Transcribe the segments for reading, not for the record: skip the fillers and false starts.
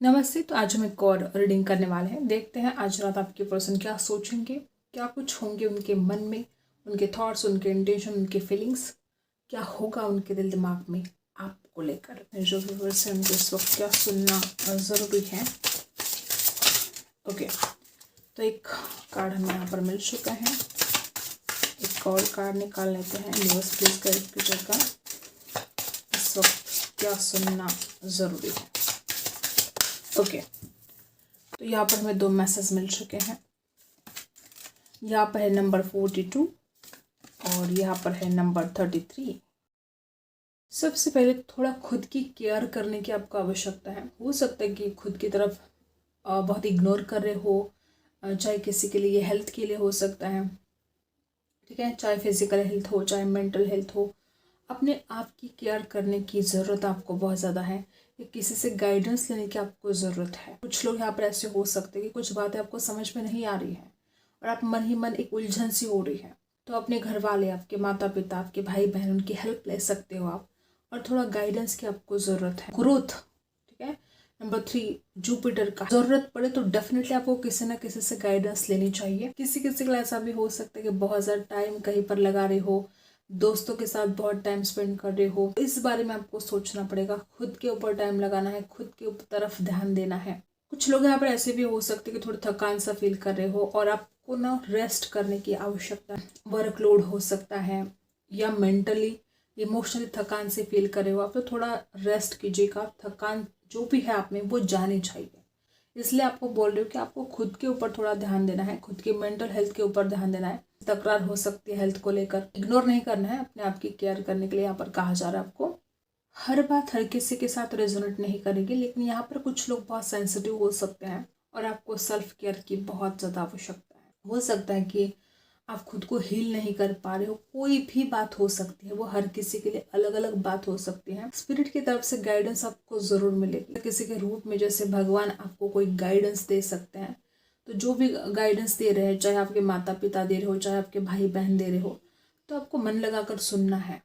नमस्ते। तो आज हम एक और रीडिंग करने वाले हैं। देखते हैं आज रात आपके पर्सन क्या सोचेंगे, क्या कुछ होंगे उनके मन में, उनके थॉट्स, उनके इंटेंशन, उनके फीलिंग्स, क्या होगा उनके दिल दिमाग में आपको लेकर। जो व्यूअर्स हैं उनको इस वक्त क्या सुनना ज़रूरी है। ओके, तो एक कार्ड हमें यहाँ पर मिल चुका है। एक और कार्ड निकाल लेते हैं। व्यूअर्स प्लीज कैलकुलेटर का इस वक्त क्या सुनना ज़रूरी है। ओके, तो यहाँ पर हमें 2 मैसेज मिल चुके हैं। यहाँ पर है नंबर 42 और यहाँ पर है नंबर 33। सबसे पहले थोड़ा खुद की केयर करने की आपको आवश्यकता है। हो सकता है कि खुद की तरफ बहुत इग्नोर कर रहे हो, चाहे किसी के लिए हेल्थ के लिए हो सकता है, ठीक है, चाहे फिजिकल हेल्थ हो, चाहे मेंटल हेल्थ हो। अपने आप की केयर करने की ज़रूरत आपको बहुत ज़्यादा है। किसी से गाइडेंस लेने की आपको ज़रूरत है। कुछ लोग यहाँ पर ऐसे हो सकते हैं कि कुछ बातें आपको समझ में नहीं आ रही हैं और आप मन ही मन एक उलझन सी हो रही है, तो अपने घर वाले, आपके माता पिता, आपके भाई बहन, उनकी हेल्प ले सकते हो आप। और थोड़ा गाइडेंस की आपको ज़रूरत है। ग्रोथ, ठीक है। नंबर 3 जुपिटर का। ज़रूरत पड़े तो डेफिनेटली आपको किसी ना किसी से गाइडेंस लेनी चाहिए। किसी किसी का ऐसा भी हो सकता है कि बहुत ज़्यादा टाइम कहीं पर लगा रहे हो, दोस्तों के साथ बहुत टाइम स्पेंड कर रहे हो। इस बारे में आपको सोचना पड़ेगा। खुद के ऊपर टाइम लगाना है, खुद के ऊपर तरफ ध्यान देना है। कुछ लोग यहाँ पर ऐसे भी हो सकते हैं कि थोड़ी थकान सा फील कर रहे हो और आपको ना रेस्ट करने की आवश्यकता है। वर्कलोड हो सकता है या मेंटली इमोशनली थकान से फील कर रहे हो आप, तो थोड़ा रेस्ट कीजिएगा। थकान जो भी है आप में वो जानी चाहिए। इसलिए आपको बोल रही हूँ कि आपको खुद के ऊपर थोड़ा ध्यान देना है, खुद की मेंटल हेल्थ के ऊपर ध्यान देना है। तकरार हो सकती है हेल्थ को लेकर, इग्नोर नहीं करना है। अपने आप की केयर करने के लिए यहाँ पर कहा जा रहा है आपको। हर बात हर किसी के साथ रेजोनेट नहीं करेगी, लेकिन यहाँ पर कुछ लोग बहुत सेंसिटिव हो सकते हैं और आपको सेल्फ केयर की बहुत ज़्यादा आवश्यकता है। हो सकता है कि आप खुद को हील नहीं कर पा रहे हो। कोई भी बात हो सकती है, वो हर किसी के लिए अलग अलग बात हो सकती है। स्पिरिट की तरफ से गाइडेंस आपको ज़रूर मिलेगी किसी के रूप में। जैसे भगवान आपको कोई गाइडेंस दे सकते हैं, तो जो भी गाइडेंस दे रहे हैं, चाहे आपके माता पिता दे रहे हो, चाहे आपके भाई बहन दे रहे हो, तो आपको मन लगाकर सुनना है,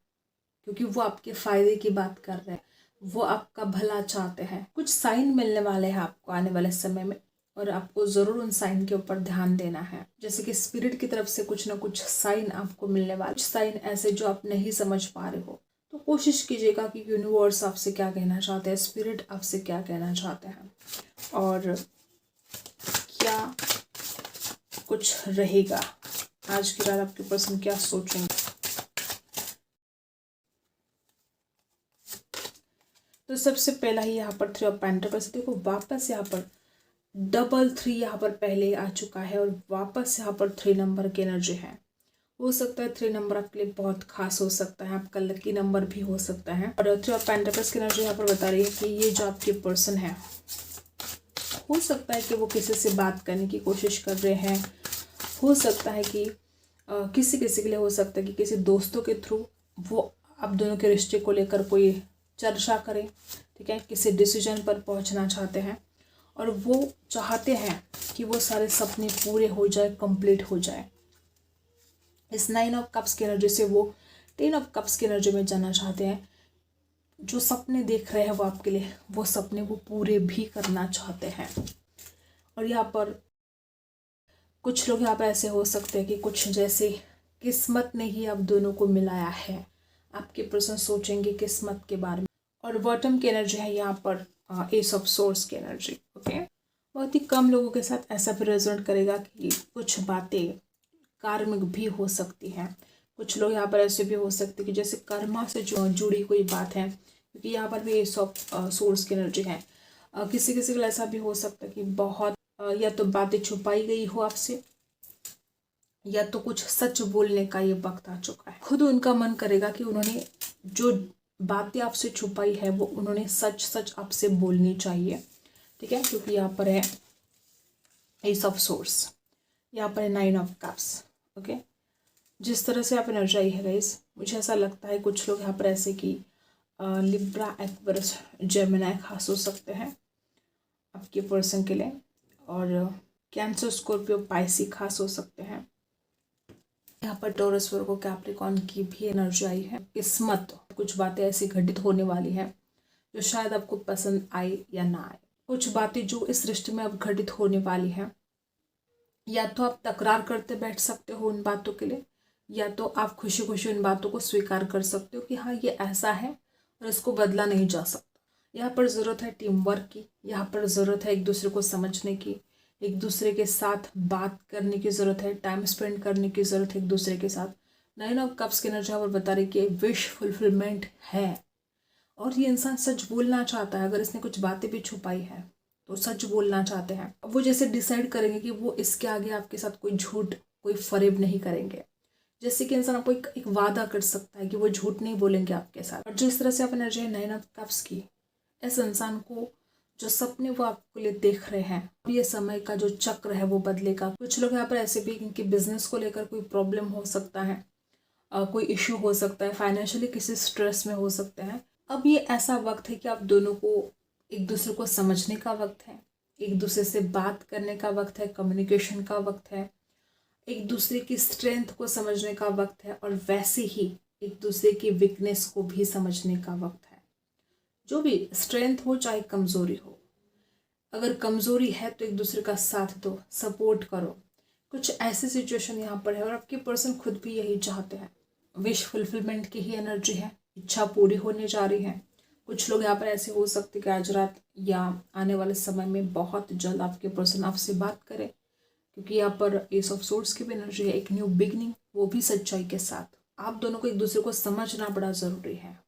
क्योंकि वो आपके फायदे की बात कर रहे हैं, वो आपका भला चाहते हैं। कुछ साइन मिलने वाले हैं आपको आने वाले समय में और आपको ज़रूर उन साइन के ऊपर ध्यान देना है। जैसे कि स्पिरिट की तरफ से कुछ ना कुछ साइन आपको मिलने वाले, कुछ साइन ऐसे जो आप नहीं समझ पा रहे हो, तो कोशिश कीजिएगा कि यूनिवर्स आपसे क्या कहना चाहते हैं, स्पिरिट आपसे क्या कहना चाहते हैं और क्या कुछ रहेगा। आज की रात आपके पर्सन क्या सोचेंगे। तो सबसे पहला ही यहाँ पर 3 ऑफ पेंटिकल्स। देखो वापस यहाँ पर डबल 3 यहाँ पर पहले आ चुका है और वापस यहाँ पर 3 नंबर की एनर्जी है। हो सकता है 3 नंबर आपके लिए बहुत खास हो सकता है, आपका लकी नंबर भी हो सकता है। और 3 ऑफ पेंटिकल्स की एनर्जी यहाँ पर बता रही है कि ये जो आपके पर्सन है, हो सकता है कि वो किसी से बात करने की कोशिश कर रहे हैं। हो सकता है कि किसी किसी के लिए हो सकता है कि किसी दोस्तों के थ्रू वो आप दोनों के रिश्ते को लेकर कोई चर्चा करें, ठीक है, किसी डिसीजन पर पहुंचना चाहते हैं और वो चाहते हैं कि वो सारे सपने पूरे हो जाए, कंप्लीट हो जाए। इस 9 ऑफ कप्स की एनर्जी से वो 10 ऑफ कप्स की एनर्जी में जाना चाहते हैं। जो सपने देख रहे हैं वो आपके लिए, वो सपने वो पूरे भी करना चाहते हैं। और यहाँ पर कुछ लोग यहाँ पर ऐसे हो सकते हैं कि कुछ जैसे किस्मत ने ही आप दोनों को मिलाया है। आपके पर्सन सोचेंगे किस्मत के बारे में। और बॉटम की एनर्जी है यहाँ पर एस ऑफ सोर्स की एनर्जी। ओके, बहुत ही कम लोगों के साथ ऐसा भी रेजोनेट करेगा कि कुछ बातें कार्मिक भी हो सकती हैं। कुछ लोग यहाँ पर ऐसे भी हो सकते हैं कि जैसे कर्मा से जुड़ी कोई बात है, क्योंकि यहाँ पर भी एस ऑफ सोर्स की एनर्जी है। किसी किसी को ऐसा भी हो सकता है कि बहुत या तो बातें छुपाई गई हो आपसे, या तो कुछ सच बोलने का ये वक्त आ चुका है। खुद उनका मन करेगा कि उन्होंने जो बातें आपसे छुपाई है वो उन्होंने सच सच आपसे बोलनी चाहिए, ठीक है, क्योंकि यहाँ पर है एस ऑफ सोर्स, यहाँ पर है 9 ऑफ कप्स। ओके, जिस तरह से आप एनर्जाई है गाइस, मुझे ऐसा लगता है कुछ लोग यहाँ पर ऐसे कि लिब्रा, एक्वेरियस, जेमिनी खास हो सकते हैं आपके पर्सन के लिए, और कैंसर, स्कॉर्पियो, पाइसी खास हो सकते हैं। यहाँ पर टॉरस, वर्गो, कैप्रिकॉर्न की भी एनर्जी आई है। किस्मत, कुछ बातें ऐसी घटित होने वाली है जो शायद आपको पसंद आए या ना आए। कुछ बातें जो इस रिश्ते में अब घटित होने वाली हैं, या तो आप तकरार करते बैठ सकते हो उन बातों के लिए, या तो आप खुशी खुशी उन बातों को स्वीकार कर सकते हो कि हाँ ये ऐसा है और इसको बदला नहीं जा सकता। यहाँ पर ज़रूरत है टीम वर्क की, यहाँ पर ज़रूरत है एक दूसरे को समझने की, एक दूसरे के साथ बात करने की ज़रूरत है, टाइम स्पेंड करने की ज़रूरत है एक दूसरे के साथ। 9 ऑफ कप्स की एनर्जी पर बता रही कि विश फुलफिलमेंट है और ये इंसान सच बोलना चाहता है। अगर इसने कुछ बातें भी छुपाई है तो सच बोलना चाहते हैं। अब वो जैसे डिसाइड करेंगे कि वो इसके आगे आपके साथ कोई झूठ, कोई फरेब नहीं करेंगे। जैसे कि इंसान आपको एक वादा कर सकता है कि वो झूठ नहीं बोलेंगे आपके साथ। और जिस तरह से आप एनर्जी है 9 ऑफ कप्स की, इस इंसान को जो सपने वो आपके लिए देख रहे हैं, ये समय का जो चक्र है वो बदलेगा। कुछ लोग यहाँ पर ऐसे भी इनके बिजनेस को लेकर कोई प्रॉब्लम हो सकता है, कोई इश्यू हो सकता है, फाइनेंशियली किसी स्ट्रेस में हो सकते हैं। अब ये ऐसा वक्त है कि आप दोनों को एक दूसरे को समझने का वक्त है, एक दूसरे से बात करने का वक्त है, कम्युनिकेशन का वक्त है, एक दूसरे की स्ट्रेंथ को समझने का वक्त है, और वैसे ही एक दूसरे की वीकनेस को भी समझने का वक्त है। जो भी स्ट्रेंथ हो चाहे कमज़ोरी हो, अगर कमज़ोरी है तो एक दूसरे का साथ दो, सपोर्ट करो। कुछ ऐसी सिचुएशन यहाँ पर है और आपके पर्सन खुद भी यही चाहते हैं। विश फुलफिलमेंट की ही एनर्जी है, इच्छा पूरी होने जा रही है। कुछ लोग यहाँ पर ऐसे हो सकते कि आज रात या आने वाले समय में बहुत जल्द आपके पर्सन आपसे बात करें, क्योंकि यहाँ पर एस ऑफ सोर्ड्स की भी एनर्जी है, एक न्यू बिगनिंग, वो भी सच्चाई के साथ। आप दोनों को एक दूसरे को समझना बड़ा ज़रूरी है।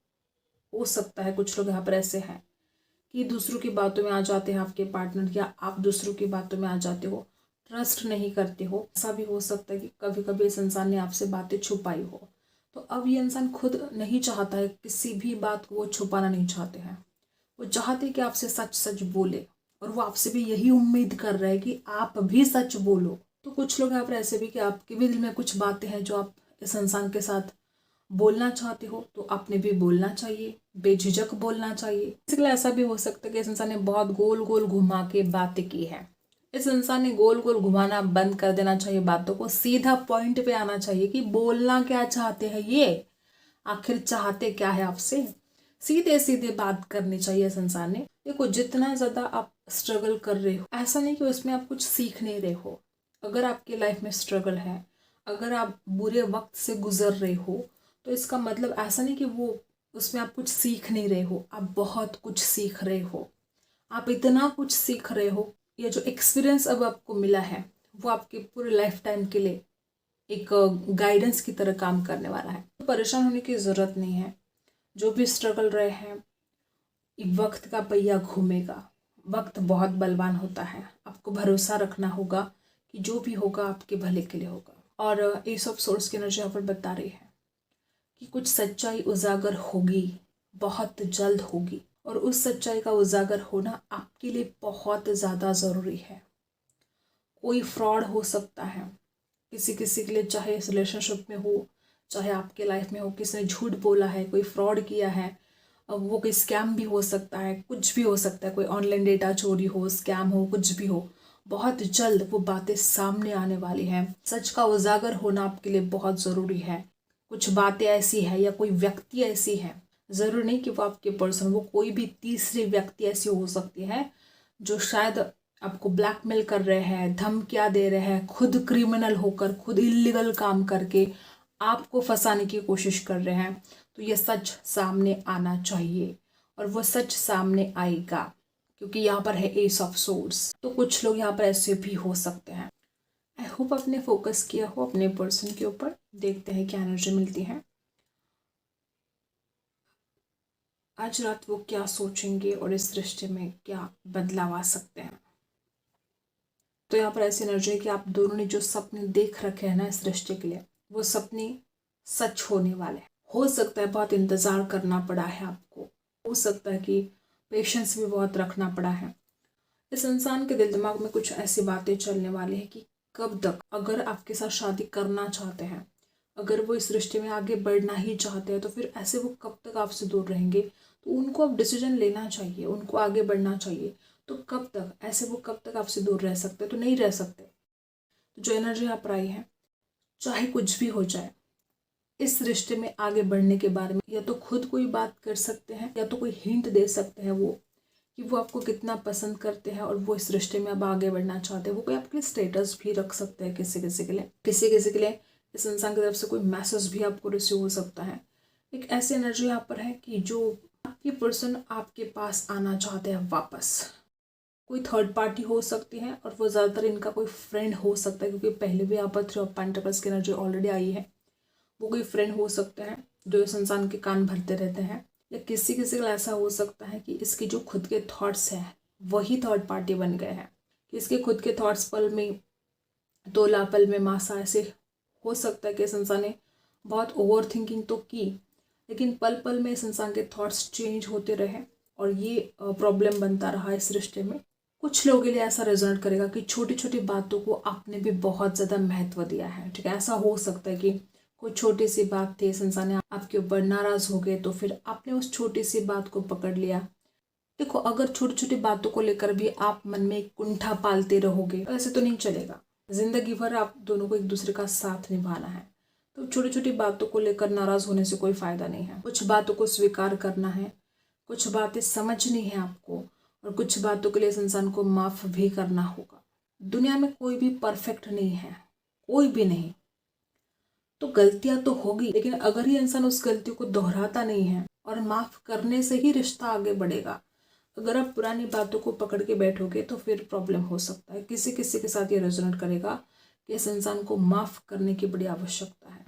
हो सकता है कुछ लोग यहाँ पर ऐसे हैं कि दूसरों की बातों में आ जाते हैं आपके पार्टनर, या आप दूसरों की बातों में आ जाते हो, ट्रस्ट नहीं करते हो। ऐसा भी हो सकता है कि कभी कभी इस इंसान ने आपसे बातें छुपाई हो, तो अब ये इंसान खुद नहीं चाहता है, किसी भी बात को वो छुपाना नहीं चाहते हैं। वो चाहते हैं कि आपसे सच सच बोले, और वो आपसे भी यही उम्मीद कर रहे हैं कि आप भी सच बोलो। तो कुछ लोग यहाँ पर ऐसे भी कि आपके भी दिल में कुछ बातें हैं जो आप इस इंसान के साथ बोलना चाहते हो, तो आपने भी बोलना चाहिए, बेझिझक बोलना चाहिए। इसके लिए ऐसा भी हो सकता है कि इस इंसान ने बहुत गोल गोल घुमा के बातें की है। इस इंसान ने गोल गोल घुमाना बंद कर देना चाहिए, बातों को सीधा पॉइंट पे आना चाहिए कि बोलना क्या चाहते हैं, ये आखिर चाहते क्या है आपसे। सीधे सीधे बात करनी चाहिए इस इंसान ने। देखो, जितना ज़्यादा आप स्ट्रगल कर रहे हो, ऐसा नहीं कि उसमें आप कुछ सीख नहीं रहे हो। अगर आपकी लाइफ में स्ट्रगल है, अगर आप बुरे वक्त से गुजर रहे हो, तो इसका मतलब ऐसा नहीं कि वो उसमें आप कुछ सीख नहीं रहे हो। आप बहुत कुछ सीख रहे हो, आप इतना कुछ सीख रहे हो। ये जो एक्सपीरियंस अब आपको मिला है वो आपके पूरे लाइफ टाइम के लिए एक गाइडेंस की तरह काम करने वाला है। तो परेशान होने की ज़रूरत नहीं है। जो भी स्ट्रगल रहे हैं, एक वक्त का पहिया घूमेगा। वक्त बहुत बलवान होता है, आपको भरोसा रखना होगा कि जो भी होगा आपके भले के लिए होगा। और एस ऑफ सोर्स की एनर्जी यहाँ पर बता रही है कि कुछ सच्चाई उजागर होगी, बहुत जल्द होगी, और उस सच्चाई का उजागर होना आपके लिए बहुत ज़्यादा ज़रूरी है। कोई फ्रॉड हो सकता है किसी किसी के लिए, चाहे इस रिलेशनशिप में हो, चाहे आपके लाइफ में हो, किसी ने झूठ बोला है, कोई फ्रॉड किया है। अब वो कोई स्कैम भी हो सकता है, कुछ भी हो सकता है, कोई ऑनलाइन डेटा चोरी हो, स्कैम हो, कुछ भी हो। बहुत जल्द वो बातें सामने आने वाली हैं। सच का उजागर होना आपके लिए बहुत ज़रूरी है। कुछ बातें ऐसी है या कोई व्यक्ति ऐसी है, ज़रूरी नहीं कि वो आपके पर्सन, वो कोई भी तीसरे व्यक्ति ऐसी हो सकती है जो शायद आपको ब्लैकमेल कर रहे हैं, धमकियाँ दे रहे हैं, खुद क्रिमिनल होकर, खुद इलीगल काम करके आपको फंसाने की कोशिश कर रहे हैं। तो ये सच सामने आना चाहिए, और वो सच सामने आएगा, क्योंकि यहाँ पर है एस ऑफ सोर्ड्स। तो कुछ लोग यहाँ पर ऐसे भी हो सकते हैं। आई होप आपने फोकस किया हो अपने पर्सन के ऊपर। देखते हैं क्या एनर्जी मिलती है। आज रात वो क्या सोचेंगे और इस रिश्ते में क्या बदलाव आ सकते हैं। तो यहाँ पर ऐसी एनर्जी है कि आप दोनों ने जो सपने देख रखे हैं ना इस रिश्ते के लिए, वो सपने सच होने वाले हैं। हो सकता है बहुत इंतज़ार करना पड़ा है आपको, हो सकता है कि पेशेंस भी बहुत रखना पड़ा है। इस इंसान के दिल दिमाग में कुछ ऐसी बातें चलने वाली है कि कब तक, अगर आपके साथ शादी करना चाहते हैं, अगर वो इस रिश्ते में आगे बढ़ना ही चाहते हैं, तो फिर ऐसे वो कब तक आपसे दूर रहेंगे। तो उनको अब डिसीजन लेना चाहिए, उनको आगे बढ़ना चाहिए। तो कब तक ऐसे वो कब तक आपसे दूर रह सकते, तो नहीं रह सकते। तो जो एनर्जी यहाँ पर आई है, चाहे कुछ भी हो जाए, इस रिश्ते में आगे बढ़ने के बारे में या तो खुद कोई बात कर सकते हैं, या तो कोई हिंट दे सकते हैं वो कि वो आपको कितना पसंद करते हैं और वो इस रिश्ते में अब आगे बढ़ना चाहते हैं। वो कोई आपके लिए स्टेटस भी रख सकते हैं किसी किसी के लिए, किसी किसी के लिए इस इंसान की तरफ से कोई मैसेज भी आपको रिसीव हो सकता है। एक ऐसी एनर्जी यहाँ पर है कि जो आपकी पर्सन आपके पास आना चाहते हैं वापस। कोई थर्ड पार्टी हो सकती है और वो ज़्यादातर इनका कोई फ्रेंड हो सकता है, क्योंकि पहले भी यहाँ पर 3 ऑफ पेंटिकल्स की एनर्जी ऑलरेडी आई है। वो कोई फ्रेंड हो सकते हैं जो इस इंसान के कान भरते रहते हैं, या किसी किसी का ऐसा हो सकता है कि इसके जो खुद के थॉट्स हैं वही थर्ड पार्टी बन गए हैं, कि इसके खुद के थॉट्स पल में तोला पल में मासा, ऐसे हो सकता है कि इस इंसान ने बहुत ओवर थिंकिंग तो की, लेकिन पल पल में इस इंसान के थॉट्स चेंज होते रहे और ये प्रॉब्लम बनता रहा इस रिश्ते में। कुछ लोगों के लिए ऐसा रिजल्ट करेगा कि छोटी छोटी बातों को आपने भी बहुत ज़्यादा महत्व दिया है। ठीक है, ऐसा हो सकता है कि कोई छोटी सी बात थी, इस इंसान ने आपके ऊपर नाराज़ हो गए, तो फिर आपने उस छोटी सी बात को पकड़ लिया। देखो, अगर छोटी छोटी बातों को लेकर भी आप मन में एक कुंठा पालते रहोगे तो ऐसे तो नहीं चलेगा। जिंदगी भर आप दोनों को एक दूसरे का साथ निभाना है, तो छोटी छोटी बातों को लेकर नाराज़ होने से कोई फ़ायदा नहीं है। कुछ बातों को स्वीकार करना है, कुछ बातें समझनी है आपको, और कुछ बातों के लिए इस इंसान को माफ़ भी करना होगा। दुनिया में कोई भी परफेक्ट नहीं है, कोई भी नहीं। तो गलतियां तो होगी, लेकिन अगर ये इंसान उस गलती को दोहराता नहीं है और माफ़ करने से ही रिश्ता आगे बढ़ेगा। अगर आप पुरानी बातों को पकड़ के बैठोगे तो फिर प्रॉब्लम हो सकता है। किसी किसी के साथ ये रेजोनेट करेगा कि इस इंसान को माफ़ करने की बड़ी आवश्यकता है।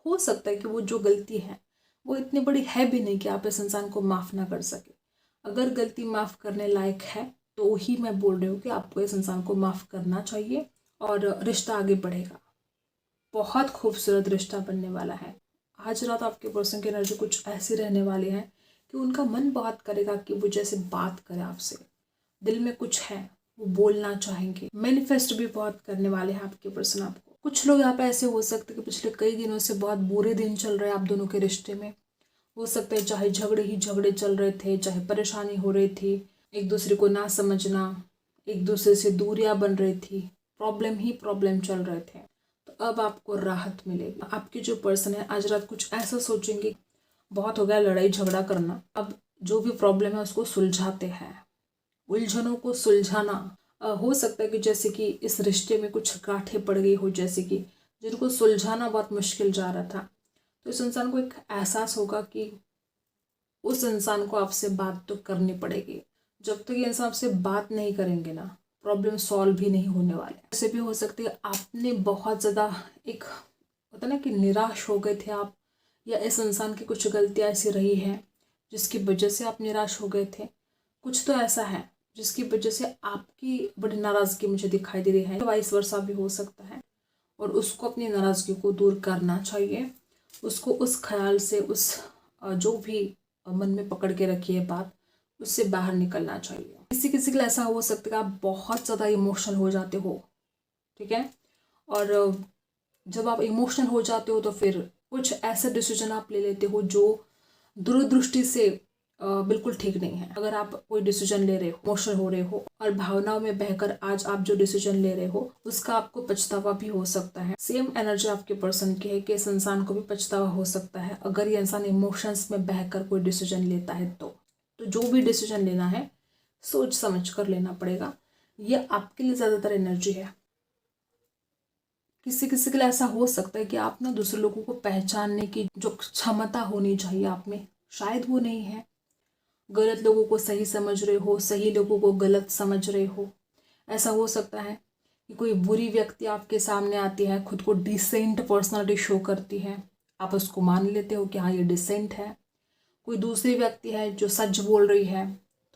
हो सकता है कि वो जो गलती है वो इतनी बड़ी है भी नहीं कि आप इस इंसान को माफ़ ना कर सके। अगर गलती माफ़ करने लायक है तो ही मैं बोल रही हूँ कि आपको इस इंसान को माफ़ करना चाहिए और रिश्ता आगे बढ़ेगा। बहुत खूबसूरत रिश्ता बनने वाला है। आज रात आपके पर्सन की एनर्जी कुछ ऐसी रहने वाली है कि उनका मन बहुत करेगा कि वो जैसे बात करे आपसे, दिल में कुछ है वो बोलना चाहेंगे। मैनिफेस्ट भी बहुत करने वाले हैं आपके पर्सन आपको। कुछ लोग यहाँ पे ऐसे हो सकते हैं कि पिछले कई दिनों से बहुत बुरे दिन चल रहे हैं आप दोनों के रिश्ते में। हो सकता है चाहे झगड़े ही झगड़े चल रहे थे, चाहे परेशानी हो रही थी, एक दूसरे को ना समझना, एक दूसरे से दूरियां बन रही थी, प्रॉब्लम ही प्रॉब्लम चल रहे थे। तो अब आपको राहत मिलेगी। आपके जो पर्सन है आज रात कुछ ऐसा सोचेंगे, बहुत हो गया लड़ाई झगड़ा करना, अब जो भी प्रॉब्लम है उसको सुलझाते हैं। उलझनों को सुलझाना हो सकता है कि जैसे कि इस रिश्ते में कुछ गांठें पड़ गई हो, जैसे कि जिनको सुलझाना बहुत मुश्किल जा रहा था। तो इस इंसान को एक एहसास होगा कि उस इंसान को आपसे बात तो करनी पड़ेगी। जब तक ये इंसान आपसे बात नहीं करेंगे ना, प्रॉब्लम सॉल्व भी नहीं होने वाले। ऐसे भी हो सकती है आपने बहुत ज़्यादा एक होता ना कि निराश हो गए थे आप, या इस इंसान की कुछ गलतियाँ ऐसी रही हैं जिसकी वजह से आप निराश हो गए थे। कुछ तो ऐसा है जिसकी वजह से आपकी बड़ी नाराज़गी मुझे दिखाई दे रही है, वाइस वर्सा भी हो सकता है। और उसको अपनी नाराज़गी को दूर करना चाहिए। उसको उस ख्याल से, उस जो भी मन में पकड़ के रखी है बात, उससे बाहर निकलना चाहिए। किसी किसी के लिए ऐसा हो सकता है कि आप बहुत ज़्यादा इमोशनल हो जाते हो, ठीक है, और जब आप इमोशनल हो जाते हो तो फिर कुछ ऐसे डिसीजन आप ले लेते हो जो दूरदृष्टि से बिल्कुल ठीक नहीं है। अगर आप कोई डिसीजन ले रहे हो, इमोशनल हो रहे हो और भावनाओं में बहकर आज आप जो डिसीजन ले रहे हो उसका आपको पछतावा भी हो सकता है। सेम एनर्जी आपके पर्सन की है कि इस इंसान को भी पछतावा हो सकता है अगर ये इंसान इमोशंस में बहकर कोई डिसीजन लेता है। तो जो भी डिसीजन लेना है सोच समझ कर लेना पड़ेगा। ये आपके लिए ज़्यादातर एनर्जी है। किसी किसी के लिए ऐसा हो सकता है कि आप ना दूसरे लोगों को पहचानने की जो क्षमता होनी चाहिए आप में, शायद वो नहीं है। गलत लोगों को सही समझ रहे हो, सही लोगों को गलत समझ रहे हो। ऐसा हो सकता है कि कोई बुरी व्यक्ति आपके सामने आती है, खुद को डिसेंट पर्सनालिटी शो करती है, आप उसको मान लेते हो कि हाँ ये डिसेंट है। कोई दूसरी व्यक्ति है जो सच बोल रही है,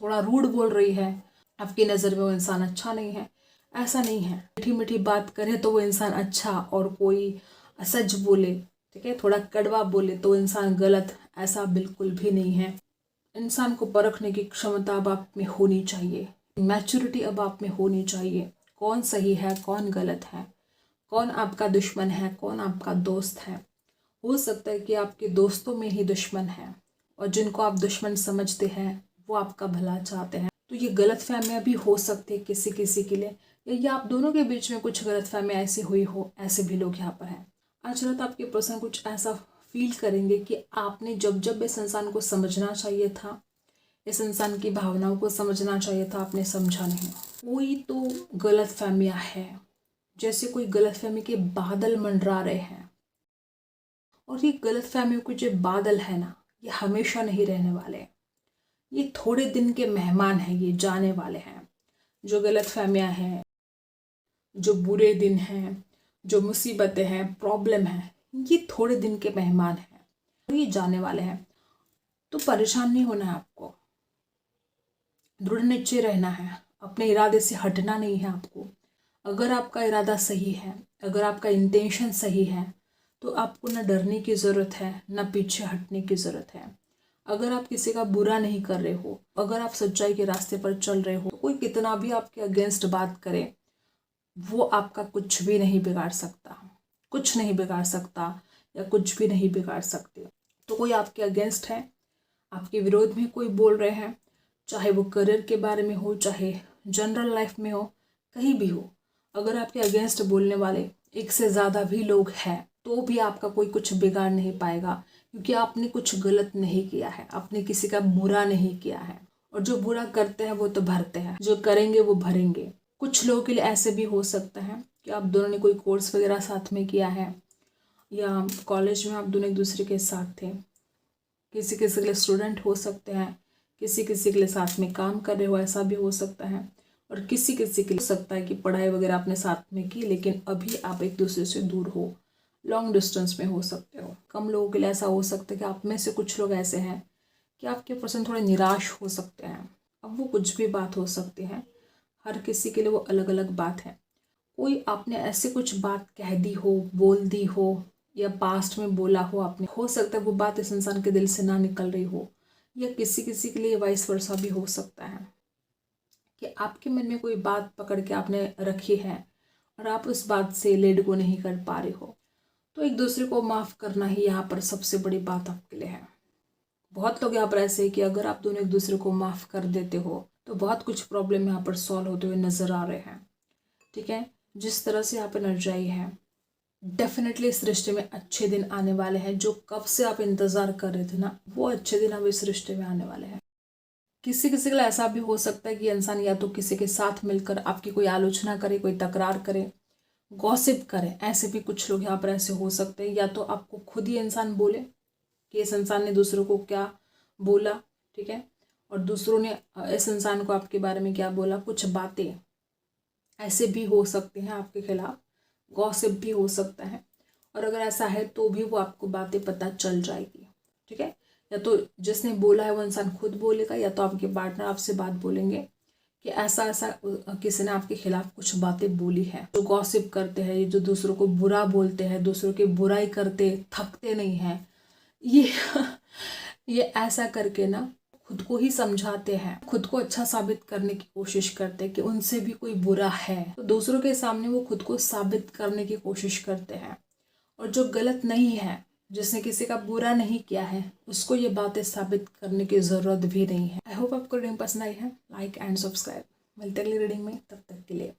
थोड़ा रूड बोल रही है, आपकी नज़र में वो इंसान अच्छा नहीं है। ऐसा नहीं है, मीठी मीठी बात करे तो वो इंसान अच्छा, और कोई सच बोले, ठीक है, थोड़ा कड़वा बोले तो इंसान गलत, ऐसा बिल्कुल भी नहीं है। इंसान को परखने की क्षमता अब आप में होनी चाहिए, मैच्योरिटी अब आप में होनी चाहिए। कौन सही है, कौन गलत है, कौन आपका दुश्मन है, कौन आपका दोस्त है। हो सकता है कि आपके दोस्तों में ही दुश्मन है, और जिनको आप दुश्मन समझते हैं वो आपका भला चाहते हैं। तो ये गलतफहमियां भी हो सकती है किसी किसी के लिए, या आप दोनों के बीच में कुछ गलतफहमियां ऐसी हुई हो। ऐसे भी लोग यहाँ पर हैं। आज रात आपके पर्सन कुछ ऐसा फील करेंगे कि आपने जब जब इस इंसान को समझना चाहिए था इस इंसान की भावनाओं को समझना चाहिए था, आपने समझा नहीं। कोई तो गलत फहमियाँ है, जैसे कोई गलत फहमी के बादल मंडरा रहे हैं, और ये गलत फहमियों के जो बादल है ना, ये हमेशा नहीं रहने वाले। ये थोड़े दिन के मेहमान हैं, ये जाने वाले हैं। जो गलत फहमियाँ हैं, जो बुरे दिन हैं, जो मुसीबतें हैं, प्रॉब्लम हैं, ये थोड़े दिन के मेहमान हैं, ये जाने वाले हैं। तो परेशान नहीं होना है आपको, दृढ़ निश्चय रहना है, अपने इरादे से हटना नहीं है आपको। अगर आपका इरादा सही है, अगर आपका इंटेंशन सही है, तो आपको ना डरने की ज़रूरत है, ना पीछे हटने की ज़रूरत है। अगर आप किसी का बुरा नहीं कर रहे हो, अगर आप सच्चाई के रास्ते पर चल रहे हो, तो कोई कितना भी आपके अगेंस्ट बात करे, वो आपका कुछ भी नहीं बिगाड़ सकता, कुछ नहीं बिगाड़ सकता, या कुछ भी नहीं बिगाड़ सकते। तो कोई आपके अगेंस्ट है, आपके विरोध में कोई बोल रहे हैं, चाहे वो करियर के बारे में हो, चाहे जनरल लाइफ में हो, कहीं भी हो, अगर आपके अगेंस्ट बोलने वाले एक से ज़्यादा भी लोग हैं, तो भी आपका कोई कुछ बिगाड़ नहीं पाएगा, क्योंकि आपने कुछ गलत नहीं किया है, आपने किसी का बुरा नहीं किया है। और जो बुरा करते हैं वो तो भरते हैं, जो करेंगे वो भरेंगे। कुछ लोगों के लिए ऐसे भी हो सकता है कि आप दोनों ने कोई कोर्स वगैरह साथ में किया है, या कॉलेज में आप दोनों एक दूसरे के साथ थे, किसी किसी के लिए स्टूडेंट हो सकते हैं, किसी किसी के लिए साथ में काम कर रहे हो, ऐसा भी हो सकता है। और किसी किसी के लिए हो सकता है कि पढ़ाई वगैरह आपने साथ में की, लेकिन अभी आप एक दूसरे से दूर हो, लॉन्ग डिस्टेंस में हो सकते हो। कम लोगों के लिए ऐसा हो सकता है कि आप में से कुछ लोग ऐसे हैं कि आपके पर्सन थोड़े निराश हो सकते हैं। अब वो कुछ भी बात हो सकती है, हर किसी के लिए वो अलग अलग बात है। कोई आपने ऐसे कुछ बात कह दी हो, बोल दी हो, या पास्ट में बोला हो आपने, हो सकता है वो बात इस इंसान के दिल से ना निकल रही हो, या किसी किसी के लिए वाइस वर्सा भी हो सकता है कि आपके मन में कोई बात पकड़ के आपने रखी है और आप उस बात से लेट गो नहीं कर पा रहे हो। तो एक दूसरे को माफ़ करना ही यहाँ पर सबसे बड़ी बात आपके लिए है। बहुत लोग यहाँ पर ऐसे हैं कि अगर आप दोनों एक दूसरे को माफ़ कर देते हो तो बहुत कुछ प्रॉब्लम यहाँ पर सॉल्व होते हुए नज़र आ रहे हैं। ठीक है, जिस तरह से यहाँ पर नरजाई है, डेफिनेटली इस रिश्ते में अच्छे दिन आने वाले हैं। जो कब से आप इंतज़ार कर रहे थे ना, वो अच्छे दिन अब इस रिश्ते में आने वाले हैं। किसी किसी के लिए ऐसा भी हो सकता है कि इंसान या तो किसी के साथ मिलकर आपकी कोई आलोचना करे, कोई तकरार करे, गॉसिप करे। ऐसे भी कुछ लोग यहाँ पर ऐसे हो सकते हैं। या तो आपको खुद ही इंसान बोले कि इस इंसान ने दूसरों को क्या बोला, ठीक है, और दूसरों ने इस इंसान को आपके बारे में क्या बोला। कुछ बातें ऐसे भी हो सकते हैं आपके खिलाफ, गॉसिप भी हो सकता है। और अगर ऐसा है तो भी वो आपको बातें पता चल जाएगी। ठीक है, या तो जिसने बोला है वो इंसान खुद बोलेगा, या तो आपके पार्टनर आपसे बात बोलेंगे कि ऐसा ऐसा किसी ने आपके खिलाफ कुछ बातें बोली है। जो गॉसिप करते हैं, जो दूसरों को बुरा बोलते हैं, दूसरों की बुराई करते थकते नहीं हैं, ये ऐसा करके ना खुद को ही समझाते हैं, खुद को अच्छा साबित करने की कोशिश करते हैं कि उनसे भी कोई बुरा है। तो दूसरों के सामने वो खुद को साबित करने की कोशिश करते हैं। और जो गलत नहीं है, जिसने किसी का बुरा नहीं किया है, उसको ये बातें साबित करने की ज़रूरत भी नहीं है। आई होप आपको रीडिंग पसंद आई है। Like and subscribe. मिलते अगली रीडिंग में, तब तक के लिए।